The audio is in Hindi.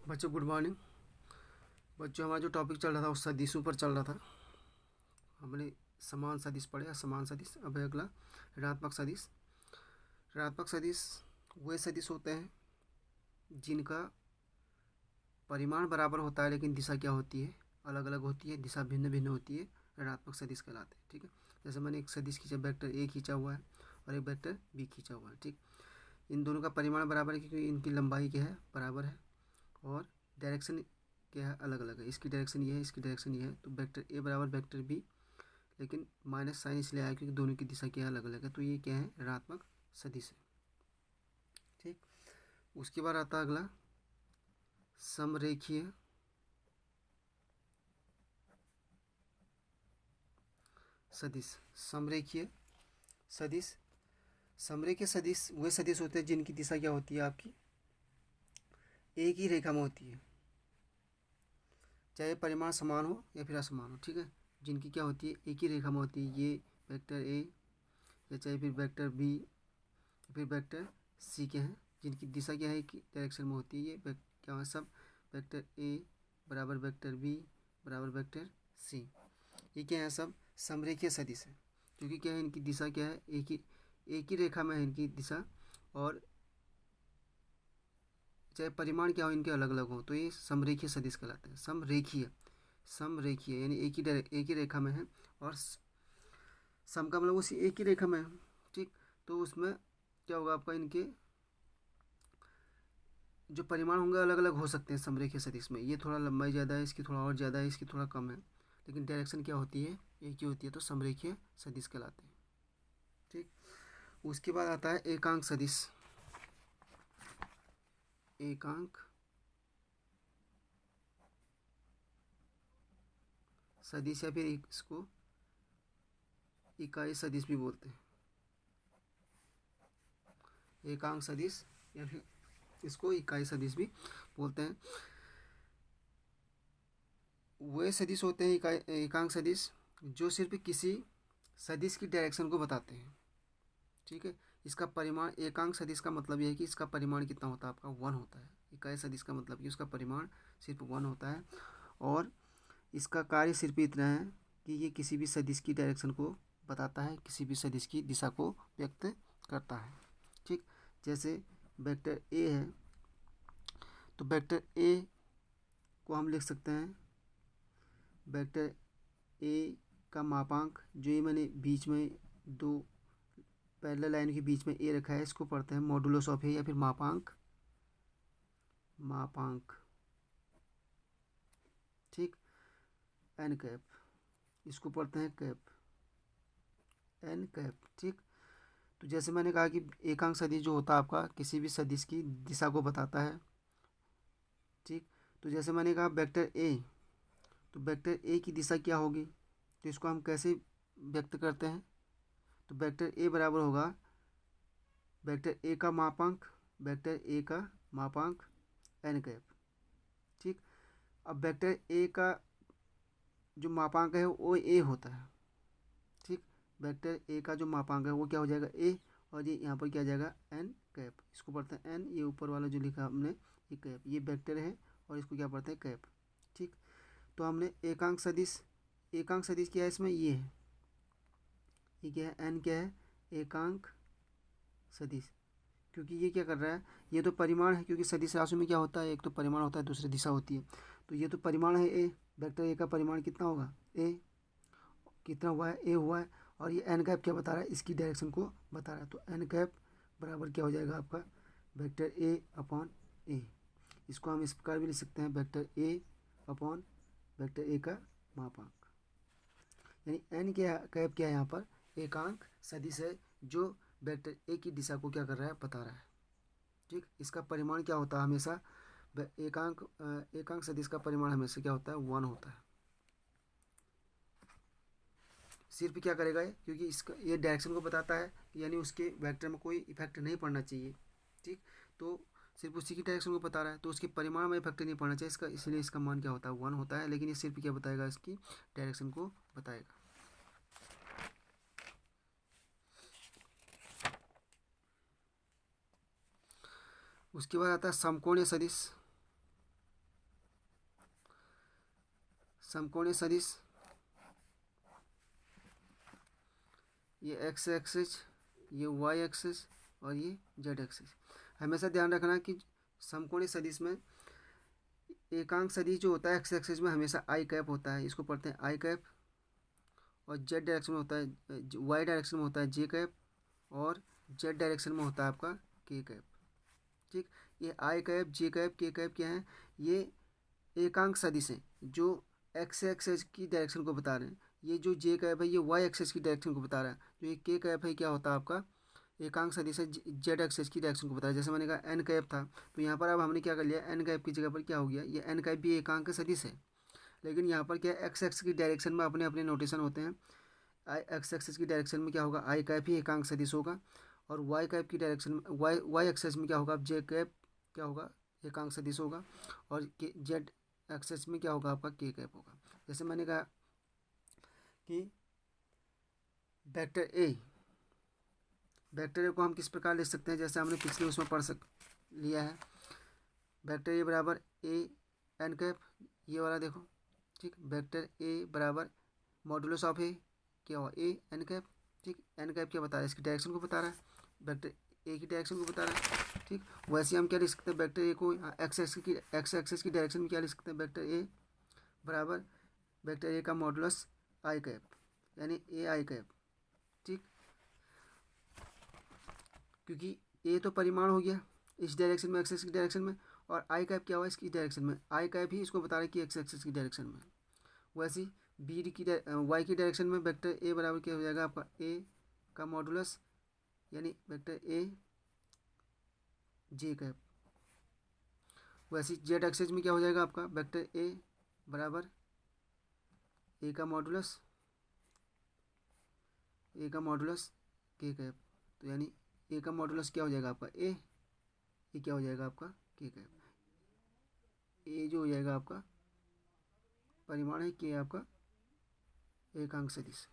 बच्चों गुड मॉर्निंग। बच्चों हमारा जो टॉपिक चल रहा था वो सदिशों पर चल रहा था। हमने समान सदिश पढ़े, असमान सदिश। अब है अगला ऋणात्मक सदिश। ऋणात्मक सदिश वे सदिश होते हैं जिनका परिमाण बराबर होता है लेकिन दिशा क्या होती है, अलग अलग होती है, दिशा भिन्न भिन्न होती है, ऋणात्मक सदिश कहलाते हैं। ठीक है, जैसे मैंने एक सदिश खींचा, वेक्टर ए खींचा हुआ है और एक वेक्टर बी खींचा हुआ है। ठीक, इन दोनों का परिमाण बराबर है क्योंकि इनकी लंबाई क्या है, बराबर है, और डायरेक्शन क्या है, अलग अलग है। इसकी डायरेक्शन ये है, इसकी डायरेक्शन ये है, तो वेक्टर ए बराबर वेक्टर बी, लेकिन माइनस साइन इसलिए आया क्योंकि दोनों की दिशा क्या है, अलग अलग है। तो ये क्या है, ऋणात्मक सदिश है। ठीक, उसके बाद आता है अगला समरेखीय सदिश। समरेखीय सदिश, समरेखीय सदिश वे सदिश होते हैं जिनकी दिशा क्या होती है, आपकी एक ही रेखा में होती है, चाहे परिमाण समान हो या फिर असमान हो। ठीक है, जिनकी क्या होती है, एक ही रेखा में होती है। ये वेक्टर ए या चाहे फिर वेक्टर बी या फिर वेक्टर सी के हैं, जिनकी दिशा क्या है, कि डायरेक्शन में होती है। ये क्या है, सब वेक्टर ए बराबर वेक्टर बी बराबर वेक्टर सी, ये क्या है, सब समरेखीय सदिश है। क्योंकि क्या है, इनकी दिशा क्या है, एक ही रेखा में है इनकी दिशा, और चाहे परिमाण क्या हो इनके अलग अलग हो, तो ये समरेखीय सदिश कहलाते हैं। समरेखीय, समरेखीय यानी एक ही रेखा में है, और सम का मतलब उसी एक ही रेखा में है। ठीक, तो उसमें क्या होगा आपका, इनके जो परिमाण होंगे अलग अलग हो सकते हैं समरेखीय सदिश में। ये थोड़ा लंबाई ज़्यादा है, इसकी थोड़ा और ज़्यादा है, इसकी थोड़ा कम है, लेकिन डायरेक्शन क्या होती है, एक ही होती है, तो समरेखीय सदिश कहलाते हैं। ठीक, उसके बाद आता है एकांक सदिश। एकांक सदिश या फिर इसको इकाई सदिश भी बोलते हैं। एकांक सदिश या फिर इसको इकाई सदिश भी बोलते हैं। वे सदिश होते हैं एकांक सदिश जो सिर्फ किसी सदिश की डायरेक्शन को बताते हैं। ठीक है, इसका परिमाण, एकांक सदिश का मतलब यह है कि इसका परिमाण कितना होता है, आपका 1 होता है। इकाई सदिश का मतलब कि उसका परिमाण सिर्फ 1 होता है, और इसका कार्य सिर्फ इतना है कि ये किसी भी सदिश की डायरेक्शन को बताता है, किसी भी सदिश की दिशा को व्यक्त करता है। ठीक, जैसे वेक्टर ए है, तो वेक्टर ए को हम लिख सकते हैं, वेक्टर ए का मापांक, जो ये मैंने बीच में दो पैरेलल लाइन के बीच में ए रखा है, इसको पढ़ते हैं मॉडुलस ऑफ ए या फिर मापांक, मापांक। ठीक, एन कैप, इसको पढ़ते हैं कैप, एन कैप। ठीक, तो जैसे मैंने कहा कि एकांक सदिश जो होता है आपका किसी भी सदिश की दिशा को बताता है। ठीक, तो जैसे मैंने कहा वेक्टर ए, तो वेक्टर ए की दिशा क्या होगी, तो इसको हम कैसे व्यक्त करते हैं, तो वेक्टर ए बराबर होगा वेक्टर ए का मापांक, वेक्टर ए का मापांक एन कैप। ठीक, अब वेक्टर ए का जो मापांक है वो ए होता है। ठीक, वेक्टर ए का जो मापांक है वो क्या हो जाएगा, ए, और ये यहाँ पर क्या आ जाएगा, एन कैप। इसको पढ़ते हैं एन, ये ऊपर वाला जो लिखा हमने ये कैप, ये वेक्टर है, और इसको क्या पढ़ते हैं, कैप। ठीक, तो हमने एकांक सदिश, एकांक सदिश क्या है इसमें, ये है, ये क्या है, एन क्या है, एकांक सदिश। क्योंकि ये क्या कर रहा है, ये तो परिमाण है, क्योंकि सदिश राशि में क्या होता है, एक तो परिमाण होता है, दूसरी दिशा होती है। तो ये तो परिमाण है ए, वेक्टर ए का परिमाण कितना होगा, ए कितना हुआ है, ए हुआ है, और ये एन कैप क्या बता रहा है, इसकी डायरेक्शन को बता रहा है। तो एन कैप बराबर क्या हो जाएगा आपका, वेक्टर ए अपॉन ए। इसको हम इस प्रकार भी लिख सकते हैं, vector A upon vector A का मापांक। यानी एन क्या कैप क्या है यहाँ पर, एकांक सदिश है जो वेक्टर ए की दिशा को क्या कर रहा है, बता रहा है। ठीक, इसका परिमाण क्या होता है हमेशा, एकांक सदिश का परिमाण हमेशा क्या होता है, 1 होता है। सिर्फ क्या करेगा ये, क्योंकि इसका ये डायरेक्शन को बताता है, यानी उसके वेक्टर में कोई इफेक्ट नहीं पड़ना चाहिए। ठीक, तो सिर्फ उसी की डायरेक्शन को बता रहा है, तो उसके परिमाण में इफेक्ट नहीं पड़ना चाहिए इसका, इसलिए इसका मान क्या होता है, 1 होता है। लेकिन ये सिर्फ क्या बताएगा, इसकी डायरेक्शन को बताएगा। उसके बाद आता है समकोणीय सदिश। समकोणीय सदिश, ये एक्स एक्सिस, ये वाई एक्सिस और ये जेड एक्सिस। हमेशा ध्यान रखना कि समकोणीय सदिश में एकांक सदिश जो होता है एक्स एक्सिस में हमेशा आई कैप होता है, इसको पढ़ते हैं आई कैप, और जेड डायरेक्शन में होता है, वाई डायरेक्शन में होता है जे कैप, और जेड डायरेक्शन में होता है आपका के कैप। ठीक, ये आई कैप, जे कैप, के कैप क्या है, ये एकांक सदिश हैं जो एक्स एक्सिस की डायरेक्शन को बता रहे हैं। ये जो जे कैप है ये वाई एक्सिस की डायरेक्शन को बता रहा है। जो ये के कैप है क्या होता है आपका एकांक सदिश है जेड एक्सिस की डायरेक्शन को बता रहा है। जैसे मैंने कहा एन कैप था, तो यहाँ पर अब हमने क्या कर लिया, एन कैप की जगह पर क्या हो गया, ये एन कैप भी एकांक सदिश है, लेकिन यहाँ पर क्या एक्स एक्स की डायरेक्शन में अपने अपने नोटेशन होते हैं। आई एक्स एक्सिस की डायरेक्शन में क्या होगा, आई कैप ही एकांक सदिश होगा, और वाई कैप की डायरेक्शन में वाई एक्सिस में क्या होगा, जे कैप क्या होगा, एकांक सदिश होगा, और जेड एक्सिस में क्या होगा आपका के कैप होगा। जैसे मैंने कहा कि वेक्टर ए को हम किस प्रकार लिख सकते हैं, जैसे हमने पिछले उसमें लिया है, वेक्टर ए बराबर ए एन कैप, ये वाला देखो। ठीक, वेक्टर ए बराबर मॉडुलस ऑफ ए क्या हुआ, ए एन कैप। ठीक, एन कैप क्या बता रहा है, इसकी डायरेक्शन को बता रहा है, वेक्टर ए की डायरेक्शन को बता रहा है। ठीक, वैसे हम क्या लिख सकते हैं, वेक्टर ए को एक्स एक्सिस की डायरेक्शन में क्या लिख सकते हैं, वेक्टर ए बराबर वेक्टर ए का मॉडुलस आई कैप, यानी ए आई कैप। ठीक, क्योंकि ए तो परिमाण हो गया इस डायरेक्शन में, एक्सिस की डायरेक्शन में, और आई कैप क्या हुआ इसकी डायरेक्शन में, आई कैप ही इसको बता रहा है कि एक्स एक्सिस की डायरेक्शन में। वैसे बी की वाई की डायरेक्शन में वेक्टर ए बराबर क्या हो जाएगा आपका ए का मॉडुलस, यानी वेक्टर ए जे कैप। वैसे जेड एक्सिस में क्या हो जाएगा आपका वेक्टर ए बराबर ए का मॉडुलस के कैप। तो यानी ए का मॉडुलस क्या हो जाएगा आपका ए क्या हो जाएगा आपका के कैप। ए जो हो जाएगा आपका परिमाण है, के आपका एकांक सदिश।